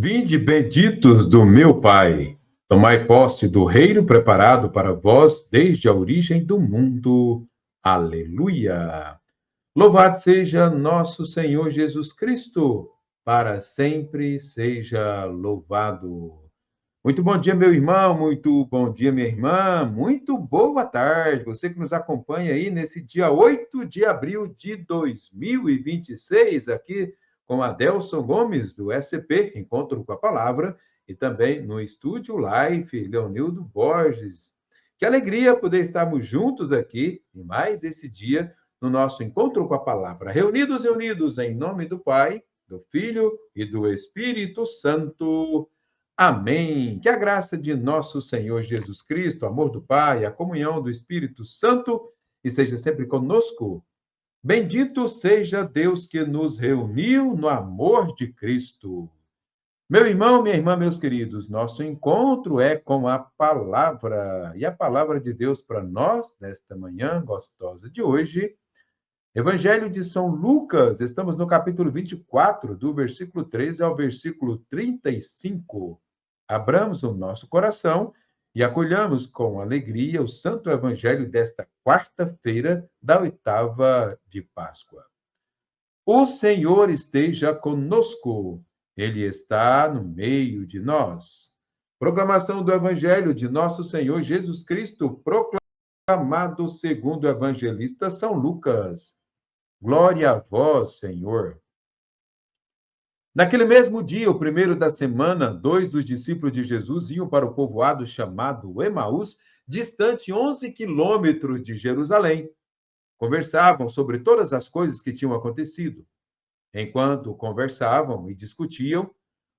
Vinde benditos do meu Pai, tomai posse do reino preparado para vós desde a origem do mundo. Aleluia! Louvado seja nosso Senhor Jesus Cristo, para sempre seja louvado. Muito bom dia, meu irmão, muito bom dia, minha irmã, muito boa tarde. Você que nos acompanha aí nesse dia 8 de abril de 2026, aqui com Adelson Gomes, do SCP, Encontro com a Palavra, e também no Estúdio Live, Leonildo Borges. Que alegria poder estarmos juntos aqui em mais esse dia, no nosso Encontro com a Palavra. Reunidos em nome do Pai, do Filho e do Espírito Santo. Amém. Que a graça de nosso Senhor Jesus Cristo, o amor do Pai, a comunhão do Espírito Santo esteja sempre conosco. Bendito seja Deus que nos reuniu no amor de Cristo. Meu irmão, minha irmã, meus queridos, nosso encontro é com a palavra. E a palavra de Deus para nós, nesta manhã gostosa de hoje, Evangelho de São Lucas, estamos no capítulo 24, do versículo 13 ao versículo 35. Abramos o nosso coração e acolhamos com alegria o Santo Evangelho desta quarta-feira da oitava de Páscoa. O Senhor esteja conosco, Ele está no meio de nós. Proclamação do Evangelho de nosso Senhor Jesus Cristo, proclamado segundo o evangelista São Lucas. Glória a vós, Senhor. Naquele mesmo dia, o primeiro da semana, dois dos discípulos de Jesus iam para o povoado chamado Emaús, distante 11 quilômetros de Jerusalém. Conversavam sobre todas as coisas que tinham acontecido. Enquanto conversavam e discutiam,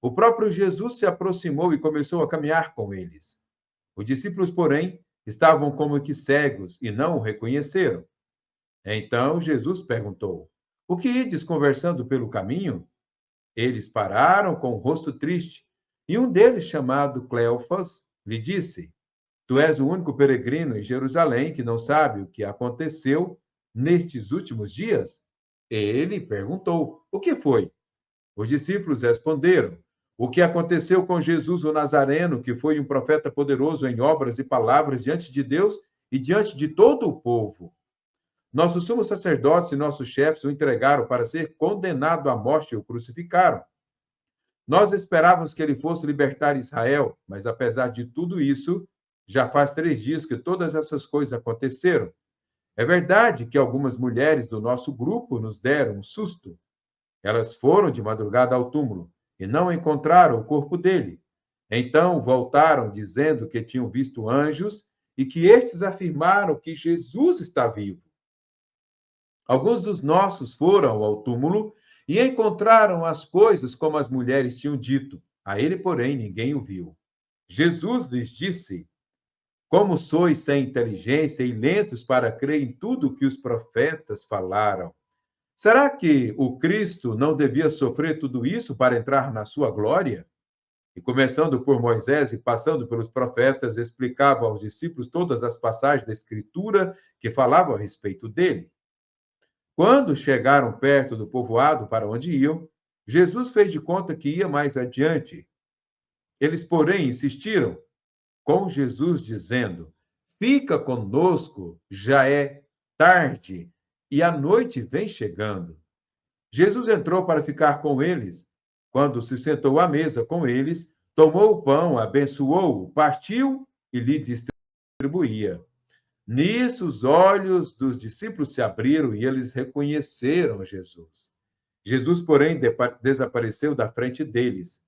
o próprio Jesus se aproximou e começou a caminhar com eles. Os discípulos, porém, estavam como que cegos e não o reconheceram. Então Jesus perguntou: O que ides conversando pelo caminho? Eles pararam com o rosto triste, e um deles, chamado Cleofas, lhe disse: Tu és o único peregrino em Jerusalém que não sabe o que aconteceu nestes últimos dias? Ele perguntou: O que foi? Os discípulos responderam: O que aconteceu com Jesus o Nazareno, que foi um profeta poderoso em obras e palavras diante de Deus e diante de todo o povo. Nossos sumos sacerdotes e nossos chefes o entregaram para ser condenado à morte e o crucificaram. Nós esperávamos que ele fosse libertar Israel, mas apesar de tudo isso, já faz 3 dias que todas essas coisas aconteceram. É verdade que algumas mulheres do nosso grupo nos deram um susto. Elas foram de madrugada ao túmulo e não encontraram o corpo dele. Então voltaram dizendo que tinham visto anjos e que estes afirmaram que Jesus está vivo. Alguns dos nossos foram ao túmulo e encontraram as coisas como as mulheres tinham dito. A ele, porém, ninguém o viu. Jesus lhes disse: Como sois sem inteligência e lentos para crer em tudo o que os profetas falaram? Será que o Cristo não devia sofrer tudo isso para entrar na sua glória? E começando por Moisés e passando pelos profetas, explicava aos discípulos todas as passagens da Escritura que falavam a respeito dele. Quando chegaram perto do povoado para onde iam, Jesus fez de conta que ia mais adiante. Eles, porém, insistiram com Jesus, dizendo: Fica conosco, já é tarde e a noite vem chegando. Jesus entrou para ficar com eles. Quando se sentou à mesa com eles, tomou o pão, abençoou-o, partiu e lhe distribuía. Nisso, os olhos dos discípulos se abriram e eles reconheceram Jesus. Jesus, porém, desapareceu da frente deles.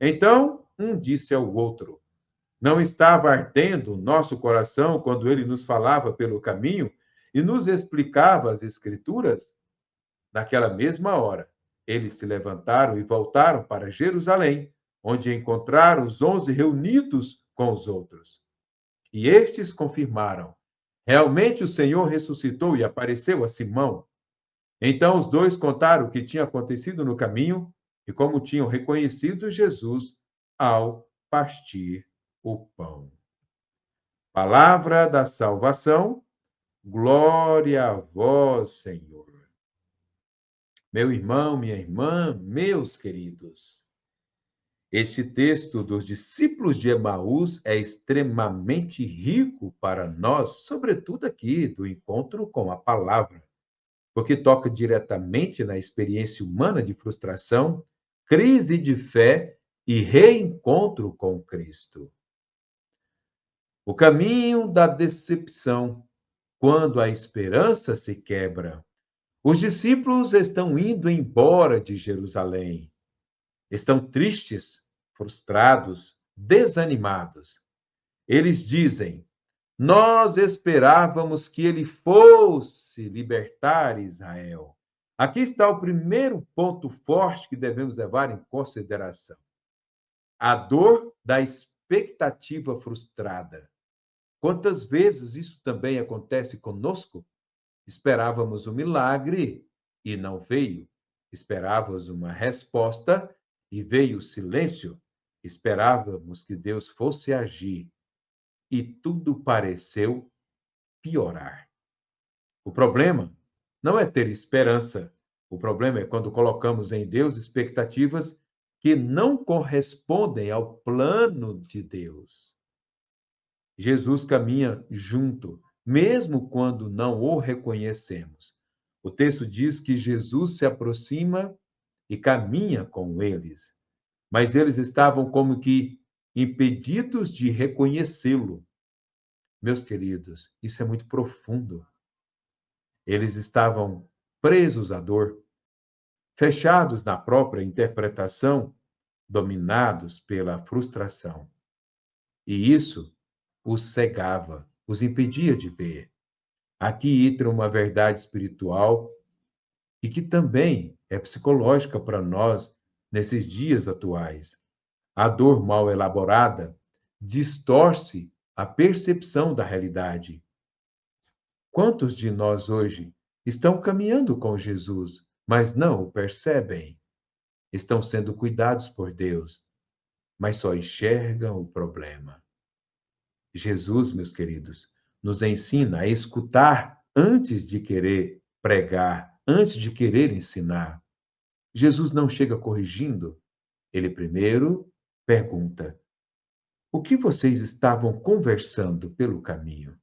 Então, um disse ao outro: Não estava ardendo o nosso coração quando ele nos falava pelo caminho e nos explicava as Escrituras? Naquela mesma hora, eles se levantaram e voltaram para Jerusalém, onde encontraram os 11 reunidos com os outros. E estes confirmaram: Realmente o Senhor ressuscitou e apareceu a Simão. Então os dois contaram o que tinha acontecido no caminho e como tinham reconhecido Jesus ao partir o pão. Palavra da salvação, glória a vós, Senhor. Meu irmão, minha irmã, meus queridos. Este texto dos discípulos de Emaús é extremamente rico para nós, sobretudo aqui do encontro com a palavra, porque toca diretamente na experiência humana de frustração, crise de fé e reencontro com Cristo. O caminho da decepção, quando a esperança se quebra. Os discípulos estão indo embora de Jerusalém. Estão tristes, frustrados, desanimados. Eles dizem: Nós esperávamos que ele fosse libertar Israel. Aqui está o primeiro ponto forte que devemos levar em consideração: a dor da expectativa frustrada. Quantas vezes isso também acontece conosco? Esperávamos um milagre e não veio. Esperávamos uma resposta e veio o silêncio. Esperávamos que Deus fosse agir e tudo pareceu piorar. O problema não é ter esperança. O problema é quando colocamos em Deus expectativas que não correspondem ao plano de Deus. Jesus caminha junto, mesmo quando não o reconhecemos. O texto diz que Jesus se aproxima e caminha com eles, mas eles estavam como que impedidos de reconhecê-lo. Meus queridos, isso é muito profundo. Eles estavam presos à dor, fechados na própria interpretação, dominados pela frustração. E isso os cegava, os impedia de ver. Aqui entra uma verdade espiritual e que também é psicológica para nós nesses dias atuais. A dor mal elaborada distorce a percepção da realidade. Quantos de nós hoje estão caminhando com Jesus, mas não o percebem? Estão sendo cuidados por Deus, mas só enxergam o problema. Jesus, meus queridos, nos ensina a escutar antes de querer pregar, antes de querer ensinar. Jesus não chega corrigindo, ele primeiro pergunta: o que vocês estavam conversando pelo caminho?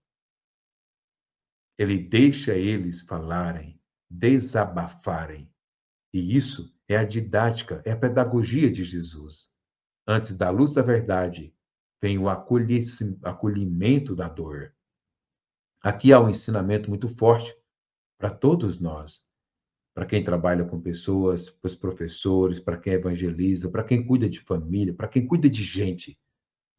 Ele deixa eles falarem, desabafarem. E isso é a didática, é a pedagogia de Jesus. Antes da luz da verdade, vem o acolhimento da dor. Aqui há um ensinamento muito forte para todos nós, para quem trabalha com pessoas, para os professores, para quem evangeliza, para quem cuida de família, para quem cuida de gente.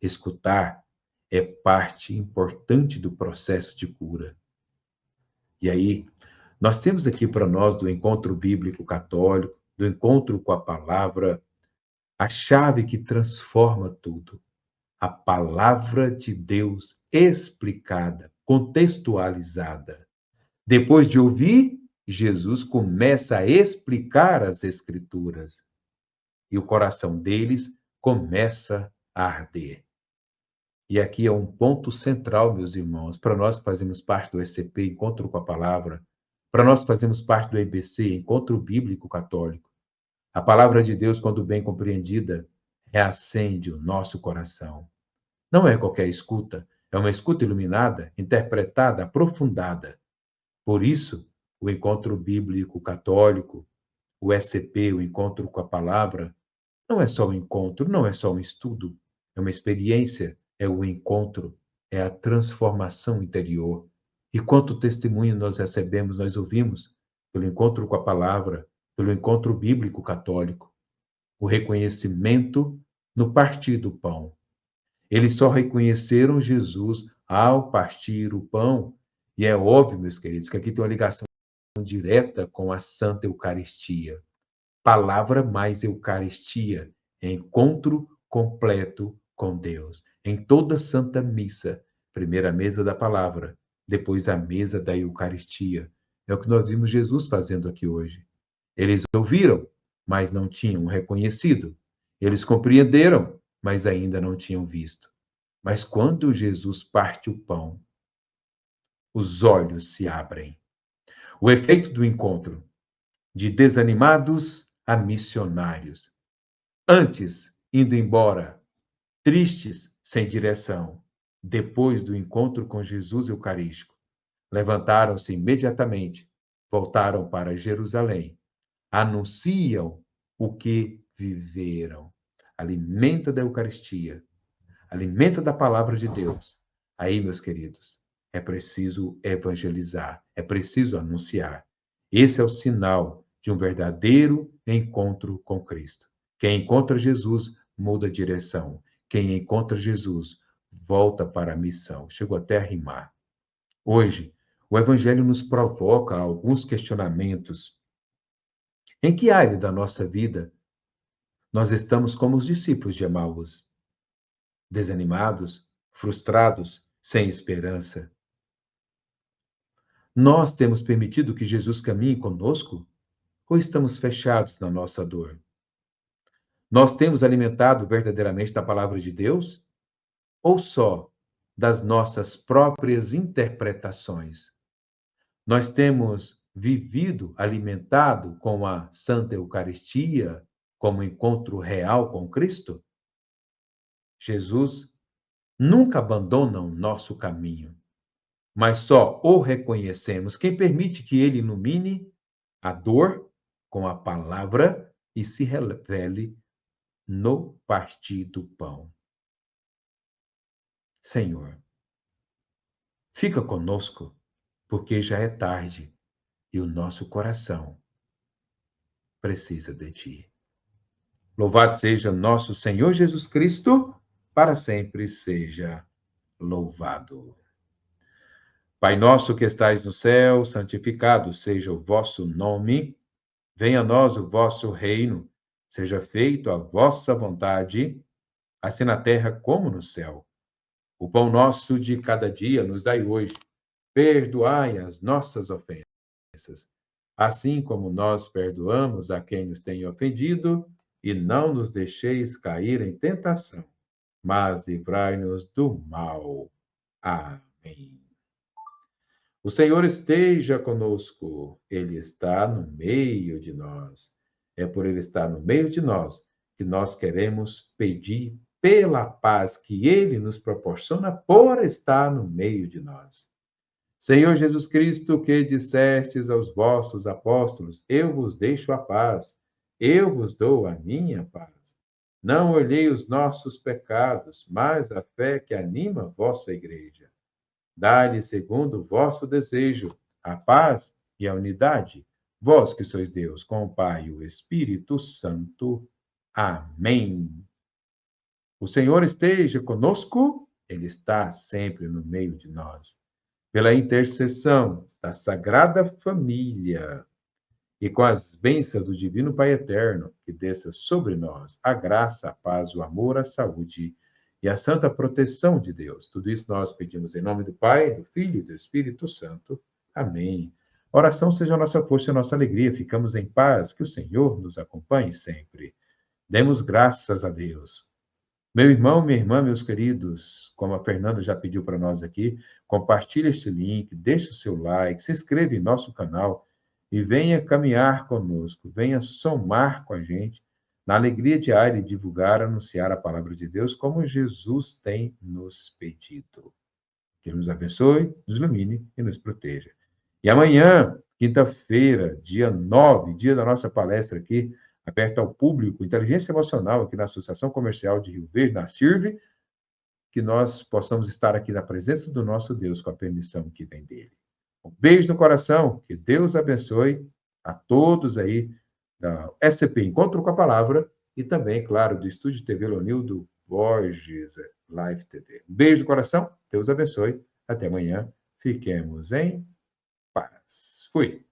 Escutar é parte importante do processo de cura. E aí, nós temos aqui para nós, do encontro bíblico católico, do encontro com a palavra, a chave que transforma tudo. A palavra de Deus explicada, contextualizada. Depois de ouvir, Jesus começa a explicar as Escrituras. E o coração deles começa a arder. E aqui é um ponto central, meus irmãos, para nós fazermos parte do ECP, Encontro com a Palavra, para nós fazermos parte do EBC, Encontro Bíblico Católico. A palavra de Deus, quando bem compreendida, reacende o nosso coração. Não é qualquer escuta, é uma escuta iluminada, interpretada, aprofundada. Por isso, o Encontro Bíblico Católico, o ECP, o Encontro com a Palavra, não é só um encontro, não é só um estudo, é uma experiência, é o encontro, é a transformação interior. E quanto testemunho nós recebemos, nós ouvimos pelo encontro com a palavra, pelo encontro bíblico católico, o reconhecimento no partir do pão. Eles só reconheceram Jesus ao partir o pão. E é óbvio, meus queridos, que aqui tem uma ligação direta com a Santa Eucaristia. Palavra mais Eucaristia, encontro completo com Deus. Em toda Santa Missa, primeira mesa da palavra, depois a mesa da Eucaristia. É o que nós vimos Jesus fazendo aqui hoje. Eles ouviram, mas não tinham reconhecido. Eles compreenderam, mas ainda não tinham visto. Mas quando Jesus parte o pão, os olhos se abrem. O efeito do encontro, de desanimados a missionários. Antes indo embora, tristes, sem direção, depois do encontro com Jesus Eucarístico. Levantaram-se imediatamente, voltaram para Jerusalém, anunciam o que viveram. Alimenta da Eucaristia, alimenta da palavra de Deus. Aí, meus queridos, é preciso evangelizar, é preciso anunciar. Esse é o sinal de um verdadeiro encontro com Cristo. Quem encontra Jesus muda a direção. Quem encontra Jesus volta para a missão. Chegou até a rimar. Hoje, o Evangelho nos provoca alguns questionamentos. Em que área da nossa vida nós estamos como os discípulos de Emaús? Desanimados, frustrados, sem esperança? Nós temos permitido que Jesus caminhe conosco ou estamos fechados na nossa dor? Nós temos alimentado verdadeiramente da palavra de Deus ou só das nossas próprias interpretações? Nós temos vivido alimentado com a Santa Eucaristia como encontro real com Cristo? Jesus nunca abandona o nosso caminho, mas só o reconhecemos quem permite que ele ilumine a dor com a palavra e se revele no partir do pão. Senhor, fica conosco, porque já é tarde e o nosso coração precisa de ti. Louvado seja nosso Senhor Jesus Cristo, para sempre seja louvado. Pai nosso que estais no céu, santificado seja o vosso nome. Venha a nós o vosso reino. Seja feito a vossa vontade, assim na terra como no céu. O pão nosso de cada dia nos dai hoje. Perdoai as nossas ofensas, assim como nós perdoamos a quem nos tem ofendido, e não nos deixeis cair em tentação, mas livrai-nos do mal. Amém. O Senhor esteja conosco, Ele está no meio de nós. É por Ele estar no meio de nós que nós queremos pedir pela paz que Ele nos proporciona por estar no meio de nós. Senhor Jesus Cristo, que dissestes aos vossos apóstolos, eu vos deixo a paz, eu vos dou a minha paz. Não olhei os nossos pecados, mas a fé que anima a vossa igreja. Dai-lhe segundo o vosso desejo, a paz e a unidade, vós que sois Deus, com o Pai e o Espírito Santo. Amém. O Senhor esteja conosco, Ele está sempre no meio de nós. Pela intercessão da Sagrada Família e com as bênçãos do Divino Pai Eterno, que desça sobre nós a graça, a paz, o amor, a saúde e a santa proteção de Deus. Tudo isso nós pedimos em nome do Pai, do Filho e do Espírito Santo. Amém. Oração seja a nossa força e a nossa alegria. Ficamos em paz, que o Senhor nos acompanhe sempre. Demos graças a Deus. Meu irmão, minha irmã, meus queridos, como a Fernanda já pediu para nós aqui, compartilhe este link, deixe o seu like, se inscreva em nosso canal e venha caminhar conosco, venha somar com a gente na alegria diária de divulgar, anunciar a palavra de Deus como Jesus tem nos pedido. Que Ele nos abençoe, nos ilumine e nos proteja. E amanhã, quinta-feira, dia 9, dia da nossa palestra aqui, aberta ao público, Inteligência Emocional, aqui na Associação Comercial de Rio Verde, na CIRV, que nós possamos estar aqui na presença do nosso Deus, com a permissão que vem dele. Um beijo no coração, que Deus abençoe a todos aí da SCP Encontro com a Palavra e também, claro, do Estúdio TV Leonildo Borges Live TV. Um beijo no coração, Deus abençoe, até amanhã, fiquemos em paz. Fui.